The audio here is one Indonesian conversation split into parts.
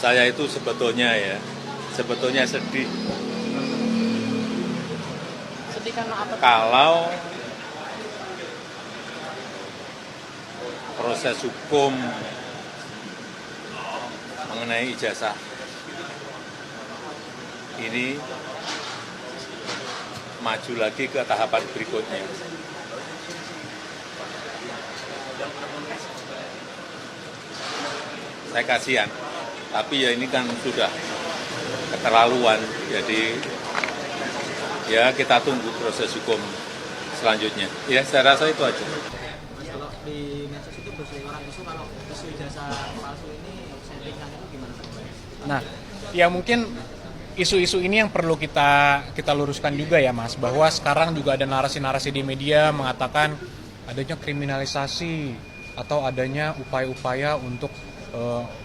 Saya itu sebetulnya sedih Sedih karena apa? kalau proses hukum mengenai ijazah ini maju lagi ke tahapan berikutnya. Saya kasihan, tapi ya ini kan sudah keterlaluan, jadi ya kita tunggu proses hukum selanjutnya. Ya saya rasa itu aja. Mas, kalau di medsos itu berseliweran isu kalau isu ijazah palsu ini settingan itu gimana? Nah, ya mungkin isu-isu ini yang perlu kita luruskan juga ya Mas, bahwa sekarang juga ada narasi-narasi di media mengatakan adanya kriminalisasi atau adanya upaya-upaya untuk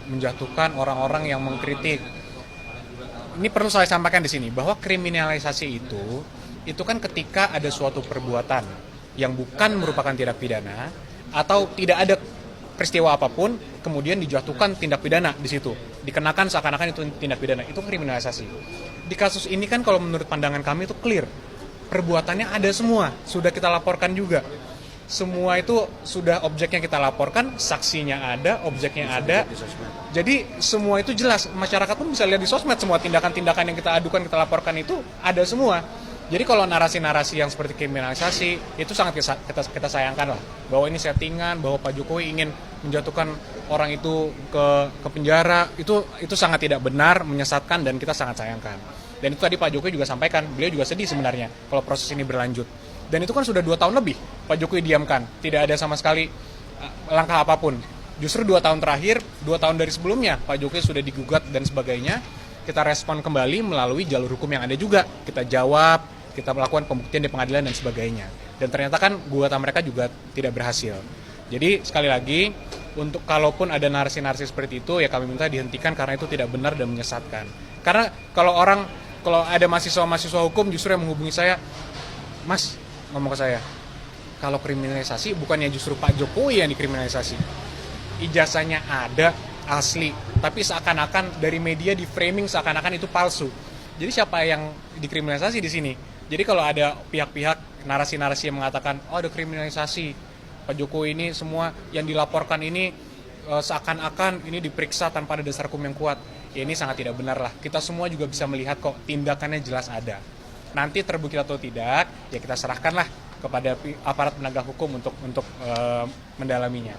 menjatuhkan orang-orang yang mengkritik. Ini perlu saya sampaikan di sini bahwa kriminalisasi itu kan ketika ada suatu perbuatan yang bukan merupakan tindak pidana atau tidak ada peristiwa apapun kemudian dijatuhkan tindak pidana di situ, dikenakan seakan-akan itu tindak pidana, itu kriminalisasi. Di kasus ini kan kalau menurut pandangan kami itu clear, perbuatannya ada semua, sudah kita laporkan juga. Semua itu sudah objeknya kita laporkan, saksinya ada, objeknya ada. Jadi semua itu jelas, masyarakat pun bisa lihat di sosmed semua tindakan-tindakan yang kita adukan, kita laporkan itu ada semua. Jadi kalau narasi-narasi yang seperti kriminalisasi itu sangat kita sayangkan lah, bahwa ini settingan, bahwa Pak Jokowi ingin menjatuhkan orang itu ke penjara, itu sangat tidak benar, menyesatkan, dan kita sangat sayangkan. Dan itu tadi Pak Jokowi juga sampaikan, beliau juga sedih sebenarnya kalau proses ini berlanjut. Dan itu kan sudah 2 tahun lebih Pak Jokowi diamkan, tidak ada sama sekali langkah apapun. Justru 2 tahun terakhir, 2 tahun dari sebelumnya Pak Jokowi sudah digugat dan sebagainya. Kita respon kembali melalui jalur hukum yang ada juga. Kita jawab, kita melakukan pembuktian di pengadilan dan sebagainya. Dan ternyata kan gugatan mereka juga tidak berhasil. Jadi sekali lagi, untuk kalaupun ada narasi-narasi seperti itu, ya kami minta dihentikan karena itu tidak benar dan menyesatkan. Karena kalau ada mahasiswa-mahasiswa hukum justru yang menghubungi saya, Mas, ngomong ke saya, kalau kriminalisasi bukannya justru Pak Jokowi yang dikriminalisasi. Ijazahnya ada, asli, tapi seakan-akan dari media di framing seakan-akan itu palsu. Jadi siapa yang dikriminalisasi di sini? Jadi kalau ada pihak-pihak narasi-narasi yang mengatakan, oh ada kriminalisasi, Pak Jokowi ini semua yang dilaporkan ini seakan-akan ini diperiksa tanpa ada dasar hukum yang kuat. Ya ini sangat tidak benar lah. Kita semua juga bisa melihat kok tindakannya jelas ada. Nanti terbukti atau tidak, ya kita serahkanlah kepada aparat penegak hukum untuk mendalaminya.